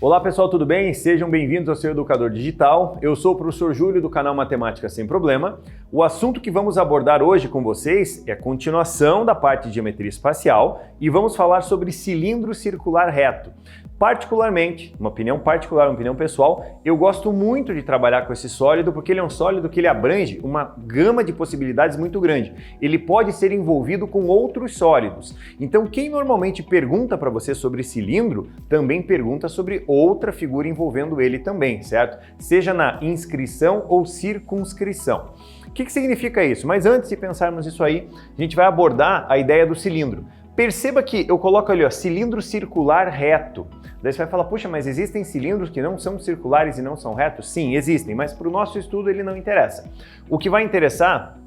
Olá pessoal, tudo bem? Sejam bem-vindos ao seu Educador Digital. Eu sou o professor Júlio do canal Matemática Sem Problema. O assunto que vamos abordar hoje com vocês é a continuação da parte de geometria espacial e vamos falar sobre cilindro circular reto. Particularmente, uma opinião particular, uma opinião pessoal, eu gosto muito de trabalhar com esse sólido porque ele é um sólido que ele abrange uma gama de possibilidades muito grande. Ele pode ser envolvido com outros sólidos. Então, quem normalmente pergunta para você sobre cilindro, também pergunta sobre outra figura envolvendo ele também, certo? Seja na inscrição ou circunscrição. O que significa isso? Mas antes de pensarmos nisso aí, a gente vai abordar a ideia do cilindro. Perceba que eu coloco ali, ó, cilindro circular reto. Daí você vai falar, puxa, mas existem cilindros que não são circulares e não são retos? Sim, existem, mas para o nosso estudo ele não interessa. O que vai interessar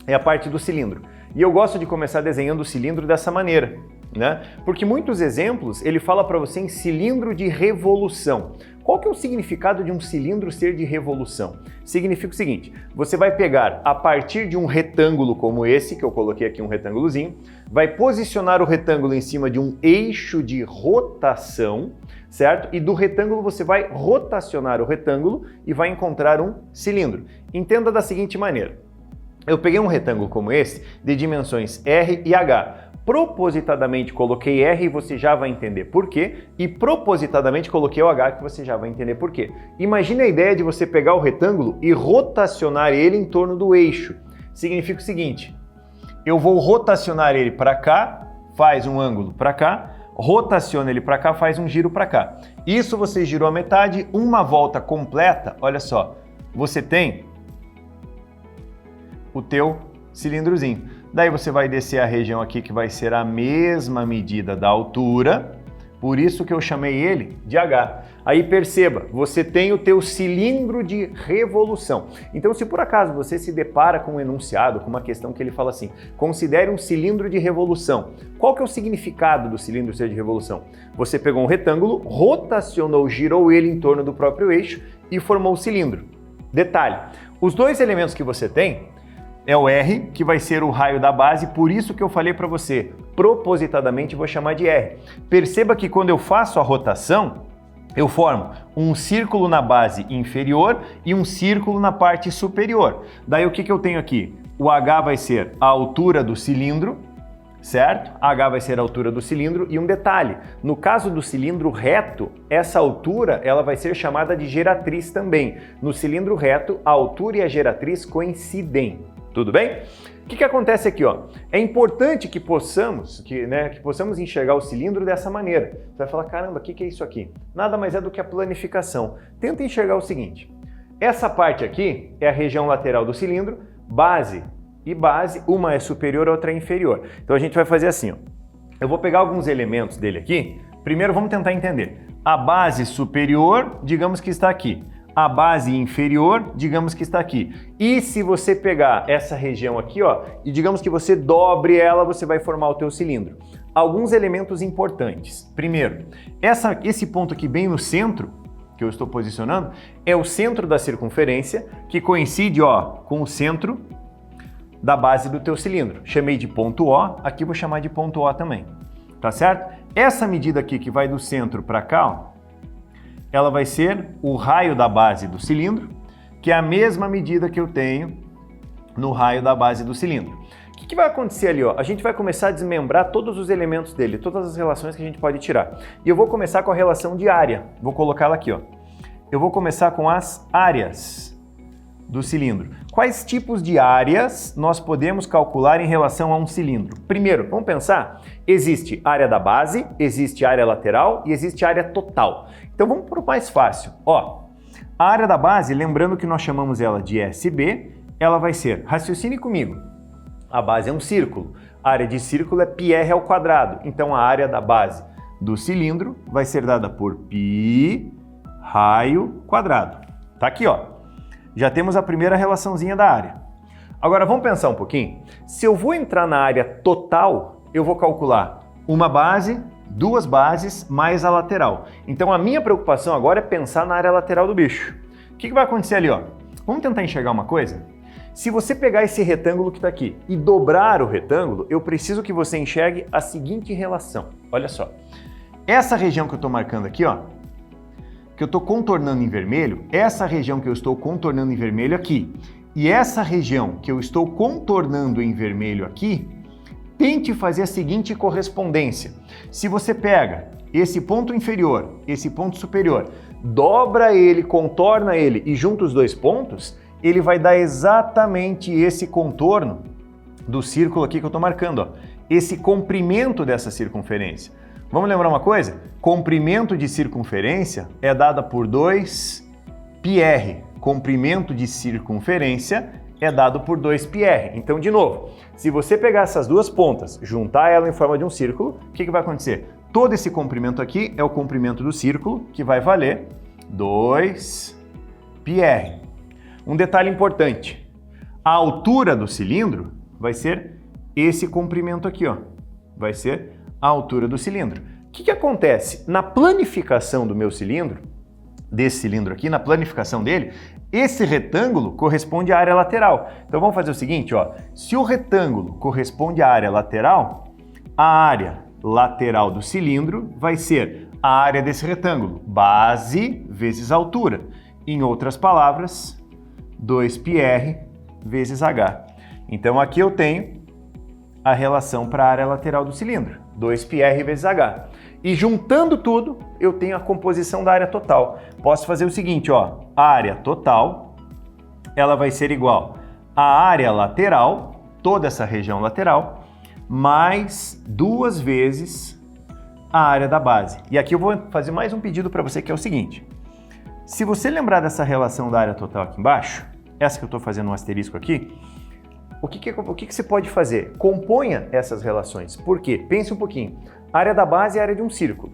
é a parte do cilindro. E eu gosto de começar desenhando o cilindro dessa maneira, né? Porque muitos exemplos ele fala para você em cilindro de revolução. Qual que é o significado de um cilindro ser de revolução? Significa o seguinte, você vai pegar a partir de um retângulo como esse, que eu coloquei aqui um retângulozinho, vai posicionar o retângulo em cima de um eixo de rotação, certo? E do retângulo você vai rotacionar o retângulo e vai encontrar um cilindro. Entenda da seguinte maneira, eu peguei um retângulo como esse, de dimensões R e H. Propositadamente coloquei R e você já vai entender por quê, e propositadamente coloquei o H que você já vai entender por quê. Imagine a ideia de você pegar o retângulo e rotacionar ele em torno do eixo. Significa o seguinte, eu vou rotacionar ele para cá, faz um ângulo para cá, rotaciona ele para cá, faz um giro para cá. Isso você girou a metade, uma volta completa, olha só, você tem o teu cilindrozinho. Daí você vai descer a região aqui que vai ser a mesma medida da altura, por isso que eu chamei ele de H. Aí perceba, você tem o teu cilindro de revolução. Então se por acaso você se depara com um enunciado, com uma questão que ele fala assim, considere um cilindro de revolução. Qual que é o significado do cilindro ser de revolução? Você pegou um retângulo, rotacionou, girou ele em torno do próprio eixo e formou o cilindro. Detalhe, os dois elementos que você tem é o R, que vai ser o raio da base, por isso que eu falei para você, propositadamente vou chamar de R. Perceba que quando eu faço a rotação, eu formo um círculo na base inferior e um círculo na parte superior. Daí o que eu tenho aqui? O H vai ser a altura do cilindro, certo? H vai ser a altura do cilindro e um detalhe, no caso do cilindro reto, essa altura ela vai ser chamada de geratriz também. No cilindro reto, a altura e a geratriz coincidem. Tudo bem? O que acontece aqui, ó? É importante que possamos enxergar o cilindro dessa maneira. Você vai falar, caramba, o que é isso aqui? Nada mais é do que a planificação. Tenta enxergar o seguinte, essa parte aqui é a região lateral do cilindro, base e base, uma é superior, a outra é inferior. Então a gente vai fazer assim, ó. Eu vou pegar alguns elementos dele aqui. Primeiro vamos tentar entender. A base superior, digamos que está aqui. A base inferior, digamos que está aqui. E se você pegar essa região aqui, ó, e digamos que você dobre ela, você vai formar o teu cilindro. Alguns elementos importantes. Primeiro, esse ponto aqui bem no centro, que eu estou posicionando, é o centro da circunferência, que coincide, ó, com o centro da base do teu cilindro. Chamei de ponto O, aqui vou chamar de ponto O também. Tá certo? Essa medida aqui que vai do centro para cá, ó, ela vai ser o raio da base do cilindro, que é a mesma medida que eu tenho no raio da base do cilindro. O que vai acontecer ali? Ó? A gente vai começar a desmembrar todos os elementos dele, todas as relações que a gente pode tirar. E eu vou começar com a relação de área. Vou colocá-la aqui, ó. Eu vou começar com as áreas do cilindro. Quais tipos de áreas nós podemos calcular em relação a um cilindro? Primeiro, vamos pensar, existe área da base, existe área lateral e existe área total. Então vamos para o mais fácil. Ó, a área da base, lembrando que nós chamamos ela de SB, ela vai ser, raciocine comigo, a base é um círculo, a área de círculo é πr ao quadrado, então a área da base do cilindro vai ser dada por π raio quadrado. Tá aqui, ó. Já temos a primeira relaçãozinha da área. Agora vamos pensar um pouquinho. Se eu vou entrar na área total, eu vou calcular uma base, duas bases, mais a lateral. Então a minha preocupação agora é pensar na área lateral do bicho. O que vai acontecer ali, ó? Vamos tentar enxergar uma coisa? Se você pegar esse retângulo que está aqui e dobrar o retângulo, eu preciso que você enxergue a seguinte relação. Olha só. Essa região que eu estou marcando aqui, ó, que eu estou contornando em vermelho, essa região que eu estou contornando em vermelho aqui, e essa região que eu estou contornando em vermelho aqui, tente fazer a seguinte correspondência. Se você pega esse ponto inferior, esse ponto superior, dobra ele, contorna ele e junta os dois pontos, ele vai dar exatamente esse contorno do círculo aqui que eu estou marcando, ó. Esse comprimento dessa circunferência. Vamos lembrar uma coisa? Comprimento de circunferência é dada por 2πr. Comprimento de circunferência é dado por 2πr. Então, de novo, se você pegar essas duas pontas, juntar ela em forma de um círculo, o que vai acontecer? Todo esse comprimento aqui é o comprimento do círculo, que vai valer 2πr. Um detalhe importante, a altura do cilindro vai ser esse comprimento aqui, ó. Vai ser a altura do cilindro. O que acontece? Na planificação do meu cilindro, desse cilindro aqui, na planificação dele, esse retângulo corresponde à área lateral. Então vamos fazer o seguinte, ó. Se o retângulo corresponde à área lateral, a área lateral do cilindro vai ser a área desse retângulo, base vezes altura. Em outras palavras, 2πr vezes h. Então aqui eu tenho a relação para a área lateral do cilindro, 2πr vezes h. E juntando tudo, eu tenho a composição da área total. Posso fazer o seguinte, ó, a área total, ela vai ser igual à área lateral, toda essa região lateral, mais 2 vezes a área da base. E aqui eu vou fazer mais um pedido para você, que é o seguinte. Se você lembrar dessa relação da área total aqui embaixo, essa que eu estou fazendo um asterisco aqui, o que você pode fazer? Componha essas relações. Por quê? Pense um pouquinho. A área da base é a área de um círculo.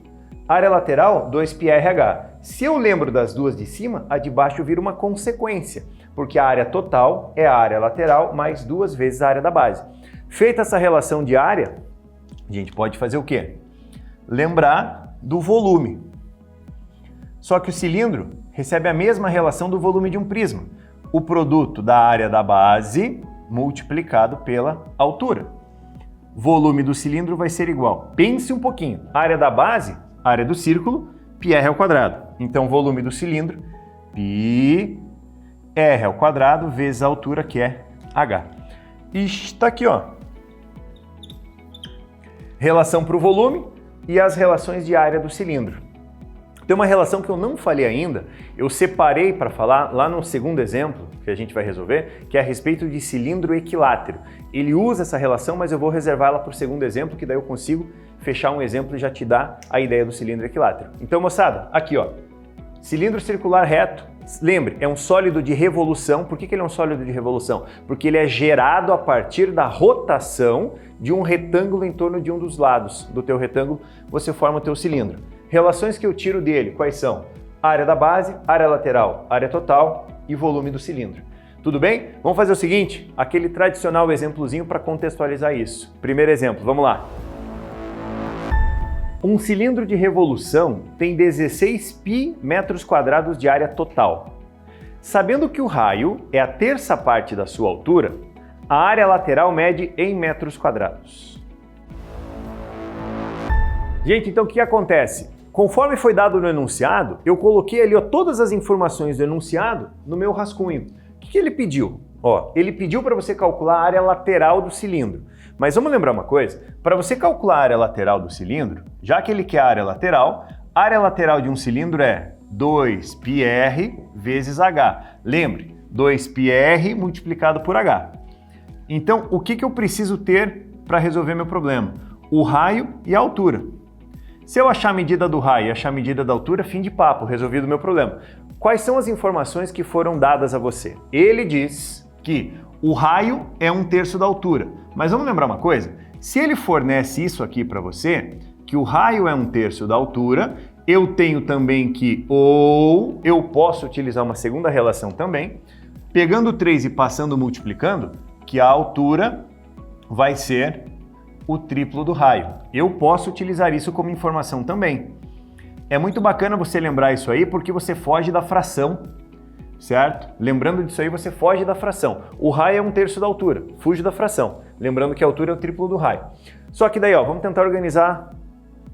A área lateral, 2πrh. Se eu lembro das duas de cima, a de baixo vira uma consequência, porque a área total é a área lateral mais 2 vezes a área da base. Feita essa relação de área, a gente pode fazer o quê? Lembrar do volume. Só que o cilindro recebe a mesma relação do volume de um prisma. O produto da área da base multiplicado pela altura. Volume do cilindro vai ser igual. Pense um pouquinho. Área da base, área do círculo, πr ao quadrado. Então, volume do cilindro, πr ao quadrado vezes a altura, que é h. E está aqui, ó. Relação para o volume e as relações de área do cilindro. Tem uma relação que eu não falei ainda, eu separei para falar lá no segundo exemplo que a gente vai resolver, que é a respeito de cilindro equilátero. Ele usa essa relação, mas eu vou reservar ela para o segundo exemplo, que daí eu consigo fechar um exemplo e já te dar a ideia do cilindro equilátero. Então, moçada, aqui ó, cilindro circular reto, lembre, é um sólido de revolução. Por que ele é um sólido de revolução? Porque ele é gerado a partir da rotação de um retângulo em torno de um dos lados do teu retângulo, você forma o teu cilindro. Relações que eu tiro dele, quais são? Área da base, área lateral, área total e volume do cilindro. Tudo bem? Vamos fazer o seguinte, aquele tradicional exemplozinho para contextualizar isso. Primeiro exemplo, vamos lá. Um cilindro de revolução tem 16π metros quadrados de área total. Sabendo que o raio é a terça parte da sua altura, a área lateral mede em metros quadrados. Gente, então o que acontece? Conforme foi dado no enunciado, eu coloquei ali ó, todas as informações do enunciado no meu rascunho. O que ele pediu? Ó, ele pediu para você calcular a área lateral do cilindro. Mas vamos lembrar uma coisa, para você calcular a área lateral do cilindro, já que ele quer a área lateral de um cilindro é 2πr vezes h. Lembre, 2πr multiplicado por h. Então, o que eu preciso ter para resolver meu problema? O raio e a altura. Se eu achar a medida do raio e achar a medida da altura, fim de papo, resolvido o meu problema. Quais são as informações que foram dadas a você? Ele diz que o raio é 1/3 da altura. Mas vamos lembrar uma coisa? Se ele fornece isso aqui para você, que o raio é 1/3 da altura, eu tenho também que, ou eu posso utilizar uma segunda relação também, pegando 3 e passando multiplicando, que a altura vai ser o triplo do raio. Eu posso utilizar isso como informação também. É muito bacana você lembrar isso aí porque você foge da fração, certo? Lembrando disso aí, você foge da fração. O raio é 1/3 da altura, fuge da fração. Lembrando que a altura é o triplo do raio. Só que daí, ó, vamos tentar organizar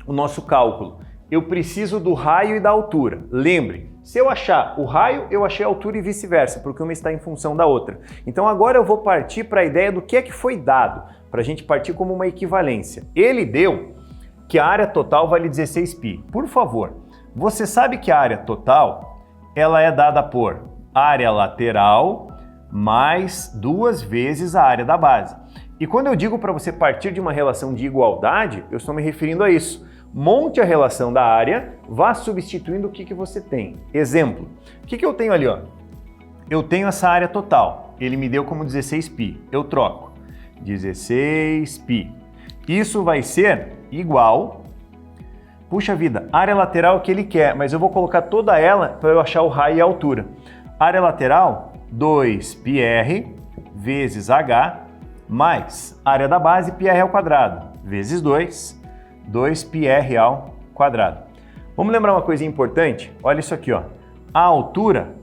o nosso cálculo. eu preciso do raio e da altura. Lembre, se eu achar o raio, eu achei a altura e vice-versa, porque uma está em função da outra. Então agora eu vou partir para a ideia do que é que foi dado, para a gente partir como uma equivalência. Ele deu que a área total vale 16π. Por favor, você sabe que a área total ela é dada por área lateral mais 2 vezes a área da base. E quando eu digo para você partir de uma relação de igualdade, eu estou me referindo a isso. Monte a relação da área, vá substituindo o que você tem. Exemplo, o que eu tenho ali? Ó? Eu tenho essa área total, ele me deu como 16π, eu troco 16π. Isso vai ser igual, puxa vida, área lateral é o que ele quer, mas eu vou colocar toda ela para eu achar o raio e a altura. Área lateral, 2πr vezes h, mais área da base, πr ao quadrado, vezes 2, 2πr ao quadrado. Vamos lembrar uma coisa importante? Olha isso aqui, ó. A altura,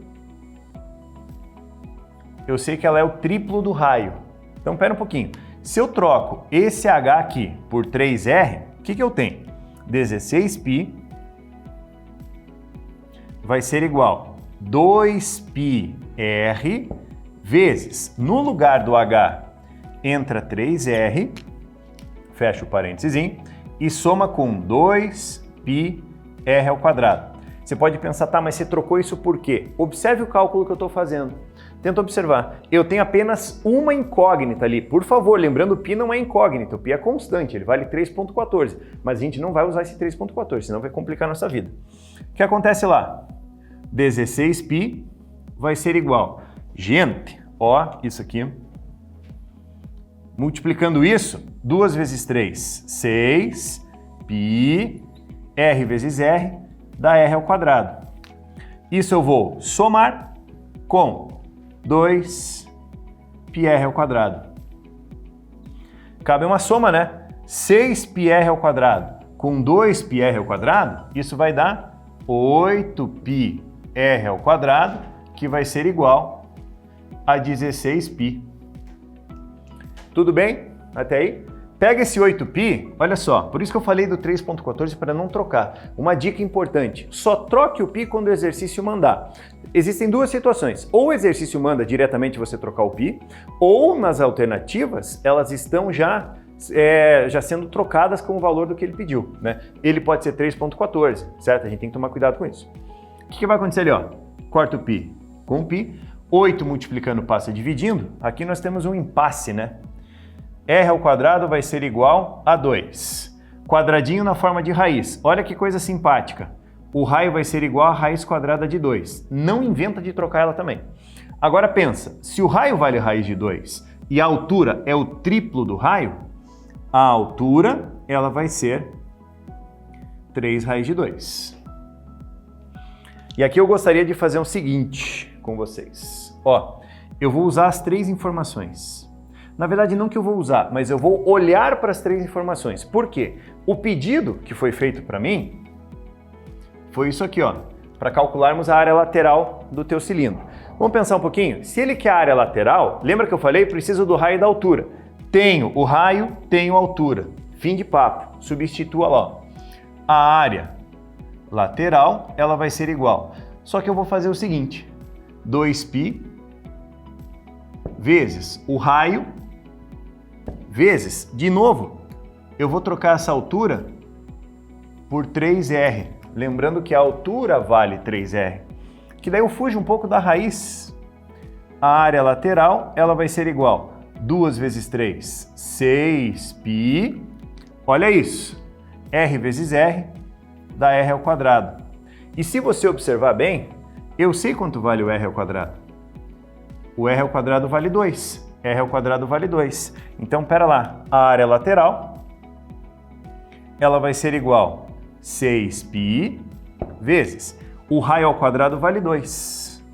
eu sei que ela é o triplo do raio. Então, pera um pouquinho. Se eu troco esse h aqui por 3r, o que eu tenho? 16π vai ser igual a 2πr vezes, no lugar do h, entra 3r, fecha o parênteses, e soma com 2πr ao quadrado. Você pode pensar, tá, mas você trocou isso por quê? Observe o cálculo que eu estou fazendo. Tenta observar. Eu tenho apenas uma incógnita ali. Por favor, lembrando, o π não é incógnito, o π é constante, ele vale 3,14. Mas a gente não vai usar esse 3,14, senão vai complicar a nossa vida. O que acontece lá? 16π vai ser igual. Gente, ó, isso aqui. Multiplicando isso, 2 vezes 3, 6π, r vezes r, dá r ao quadrado. Isso eu vou somar com 2πr ao quadrado. Cabe uma soma, né? 6πr ao quadrado com 2πr ao quadrado, isso vai dar 8πr ao quadrado, que vai ser igual a 16π. Tudo bem? Até aí? Pega esse 8π, olha só, por isso que eu falei do 3,14 para não trocar. Uma dica importante, só troque o π quando o exercício mandar. Existem duas situações, ou o exercício manda diretamente você trocar o π, ou nas alternativas elas estão já sendo trocadas com o valor do que ele pediu, né? Ele pode ser 3,14, certo? A gente tem que tomar cuidado com isso. O que vai acontecer ali, ó? Corta o π com o π, 8 multiplicando passa dividindo, aqui nós temos um impasse, né? R ao quadrado vai ser igual a 2. Quadradinho na forma de raiz. Olha que coisa simpática. O raio vai ser igual a raiz quadrada de 2. Não inventa de trocar ela também. Agora pensa, se o raio vale raiz de 2 e a altura é o triplo do raio, a altura ela vai ser 3 raiz de 2. E aqui eu gostaria de fazer o seguinte com vocês. Ó, eu vou usar as 3 informações. Na verdade, não que eu vou usar, mas eu vou olhar para as 3 informações. Por quê? O pedido que foi feito para mim foi isso aqui, ó, para calcularmos a área lateral do teu cilindro. Vamos pensar um pouquinho? Se ele quer a área lateral, lembra que eu falei? Preciso do raio e da altura. Tenho o raio, tenho a altura. Fim de papo. Substitua lá, ó. A área lateral, ela vai ser igual. Só que eu vou fazer o seguinte. 2π vezes o raio vezes, de novo, eu vou trocar essa altura por 3r. Lembrando que a altura vale 3r. Que daí eu fujo um pouco da raiz. A área lateral, ela vai ser igual. 2 vezes 3, 6π. Olha isso. R vezes r dá r ao quadrado. E se você observar bem, eu sei quanto vale o r ao quadrado. O r ao quadrado vale 2. R ao quadrado vale 2. Então, pera lá. A área lateral, ela vai ser igual a 6π vezes o raio ao quadrado vale 2.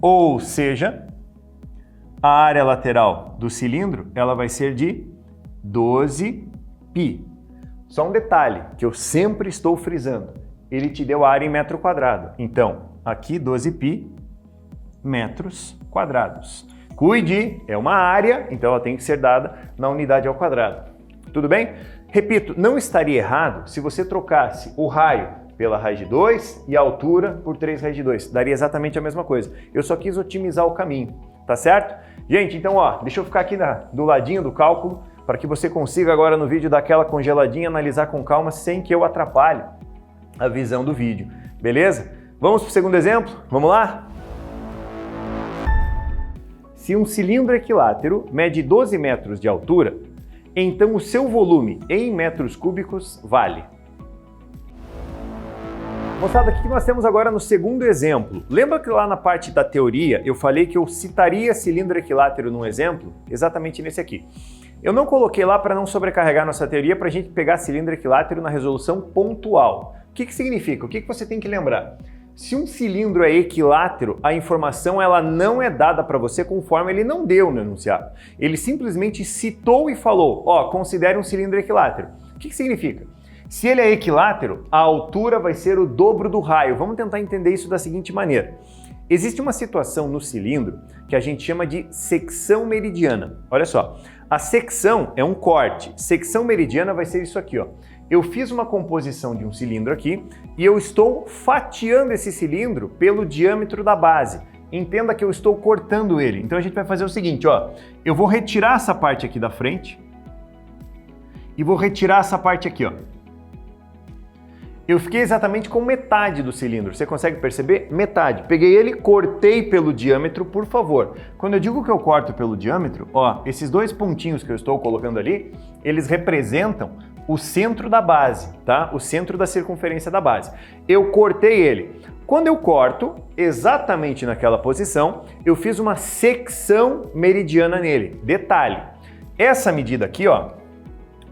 Ou seja, a área lateral do cilindro, ela vai ser de 12π. Só um detalhe que eu sempre estou frisando. Ele te deu a área em metro quadrado. Então, aqui 12π metros quadrados. Cuide, é uma área, então ela tem que ser dada na unidade ao quadrado. Tudo bem? Repito, não estaria errado se você trocasse o raio pela raiz de 2 e a altura por 3 raiz de 2. Daria exatamente a mesma coisa. Eu só quis otimizar o caminho, tá certo? Gente, então ó, deixa eu ficar aqui do ladinho do cálculo para que você consiga agora no vídeo dar aquela congeladinha, analisar com calma sem que eu atrapalhe a visão do vídeo, beleza? Vamos para o segundo exemplo? Vamos lá? Se um cilindro equilátero mede 12 metros de altura, então o seu volume em metros cúbicos vale. Moçada, o que nós temos agora no segundo exemplo? Lembra que lá na parte da teoria eu falei que eu citaria cilindro equilátero num exemplo? Exatamente nesse aqui. Eu não coloquei lá para não sobrecarregar nossa teoria para a gente pegar cilindro equilátero na resolução pontual. O que significa? O que você tem que lembrar? Se um cilindro é equilátero, a informação ela não é dada para você conforme ele não deu no enunciado. Ele simplesmente citou e falou, ó, considere um cilindro equilátero. O que significa? Se ele é equilátero, a altura vai ser o dobro do raio. Vamos tentar entender isso da seguinte maneira. Existe uma situação no cilindro que a gente chama de secção meridiana. Olha só, a secção é um corte. Secção meridiana vai ser isso aqui, ó. Eu fiz uma composição de um cilindro aqui e eu estou fatiando esse cilindro pelo diâmetro da base. Entenda que eu estou cortando ele. Então a gente vai fazer o seguinte, ó. Eu vou retirar essa parte aqui da frente e vou retirar essa parte aqui, ó. Eu fiquei exatamente com metade do cilindro. Você consegue perceber? Metade. Peguei ele, cortei pelo diâmetro, por favor. Quando eu digo que eu corto pelo diâmetro, ó, esses dois pontinhos que eu estou colocando ali, eles representam o centro da base, tá? O centro da circunferência da base. Eu cortei ele. Quando eu corto, exatamente naquela posição, eu fiz uma secção meridiana nele. Detalhe, essa medida aqui, ó,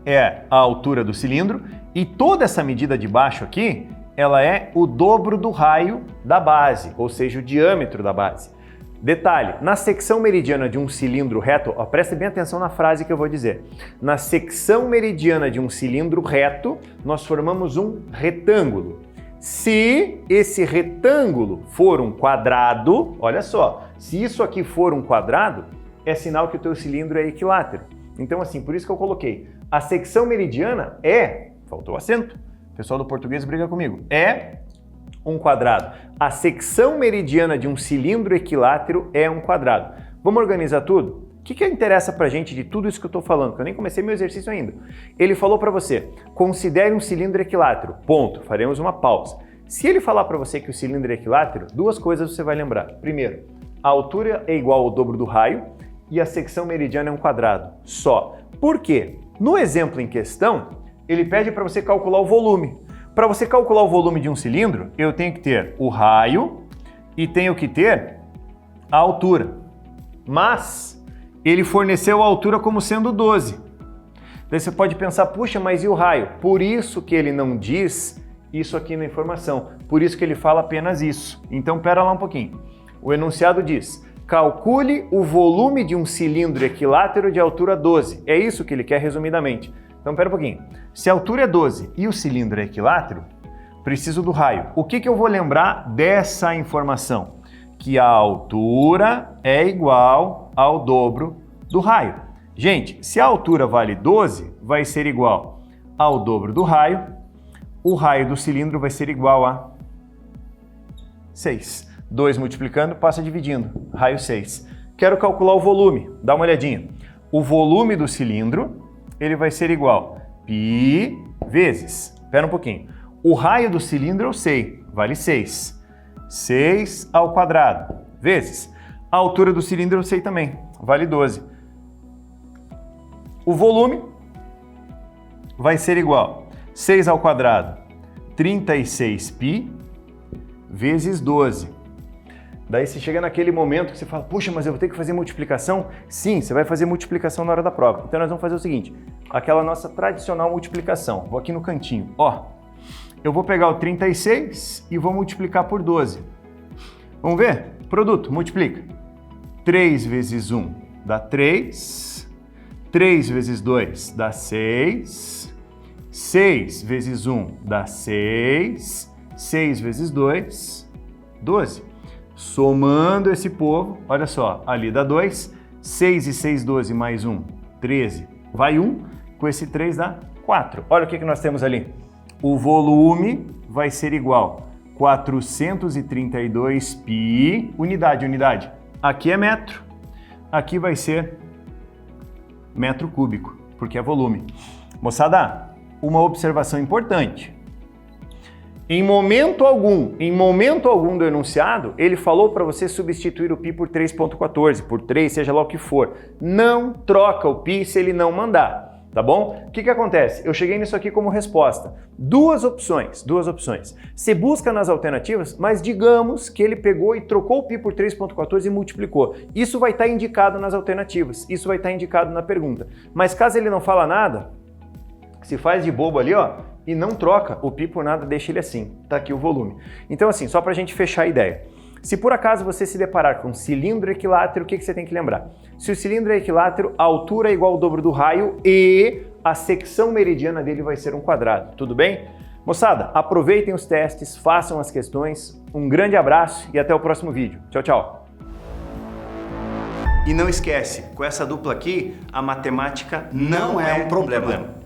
é a altura do cilindro e toda essa medida de baixo aqui, ela é o dobro do raio da base, ou seja, o diâmetro da base. Detalhe, na secção meridiana de um cilindro reto, ó, preste bem atenção na frase que eu vou dizer. Na secção meridiana de um cilindro reto, nós formamos um retângulo. Se esse retângulo for um quadrado, olha só, se isso aqui for um quadrado, é sinal que o teu cilindro é equilátero. Então assim, por isso que eu coloquei. A secção meridiana é, faltou acento, o pessoal do português briga comigo, é um quadrado. A secção meridiana de um cilindro equilátero é um quadrado. Vamos organizar tudo? O que interessa pra gente de tudo isso que eu tô falando? Que eu nem comecei meu exercício ainda. Ele falou para você, considere um cilindro equilátero, ponto. Faremos uma pausa. Se ele falar para você que o cilindro é equilátero, duas coisas você vai lembrar. Primeiro, a altura é igual ao dobro do raio e a secção meridiana é um quadrado, só. Por quê? No exemplo em questão, ele pede para você calcular o volume. Para você calcular o volume de um cilindro, eu tenho que ter o raio e tenho que ter a altura. Mas ele forneceu a altura como sendo 12. Daí você pode pensar, puxa, mas e o raio? Por isso que ele não diz isso aqui na informação. Por isso que ele fala apenas isso. Então, pera lá um pouquinho. O enunciado diz, calcule o volume de um cilindro equilátero de altura 12. É isso que ele quer resumidamente. Então, pera um pouquinho. Se a altura é 12 e o cilindro é equilátero, preciso do raio. O que eu vou lembrar dessa informação? Que a altura é igual ao dobro do raio. Gente, se a altura vale 12, vai ser igual ao dobro do raio. O raio do cilindro vai ser igual a 6. 2 multiplicando, passa dividindo. Raio 6. Quero calcular o volume. Dá uma olhadinha. O volume do cilindro, ele vai ser igual π vezes. Espera um pouquinho. O raio do cilindro eu sei, vale 6. 6 ao quadrado, vezes. A altura do cilindro eu sei também, vale 12. O volume vai ser igual 6 ao quadrado, 36π vezes 12. Daí você chega naquele momento que você fala, puxa, mas eu vou ter que fazer multiplicação? Sim, você vai fazer multiplicação na hora da prova. Então nós vamos fazer o seguinte, aquela nossa tradicional multiplicação. Vou aqui no cantinho, ó. Eu vou pegar o 36 e vou multiplicar por 12. Vamos ver? Produto, multiplica. 3 vezes 1 dá 3. 3 vezes 2 dá 6. 6 vezes 1 dá 6. 6 vezes 2, 12. Somando esse povo, olha só, ali dá 2. 6 e 6, 12 mais 1, 13. Vai 1. Com esse 3 dá 4. Olha o que nós temos ali. O volume vai ser igual a 432 pi, unidade. Aqui é metro, aqui vai ser metro cúbico, porque é volume. Moçada, uma observação importante. Em momento algum do enunciado, ele falou para você substituir o pi por 3,14, por 3, seja lá o que for. Não troca o pi se ele não mandar, tá bom? O que acontece? Eu cheguei nisso aqui como resposta. Duas opções. Você busca nas alternativas, mas digamos que ele pegou e trocou o pi por 3,14 e multiplicou. Isso vai estar indicado nas alternativas, isso vai estar indicado na pergunta. Mas caso ele não fala nada, se faz de bobo ali, ó, e não troca o pi por nada, deixa ele assim. Tá aqui o volume. Então assim, só pra gente fechar a ideia. Se por acaso você se deparar com um cilindro equilátero, o que você tem que lembrar? Se o cilindro é equilátero, a altura é igual ao dobro do raio e a secção meridiana dele vai ser um quadrado. Tudo bem? Moçada, aproveitem os testes, façam as questões. Um grande abraço e até o próximo vídeo. Tchau, tchau. E não esquece, com essa dupla aqui, a matemática não é um problema.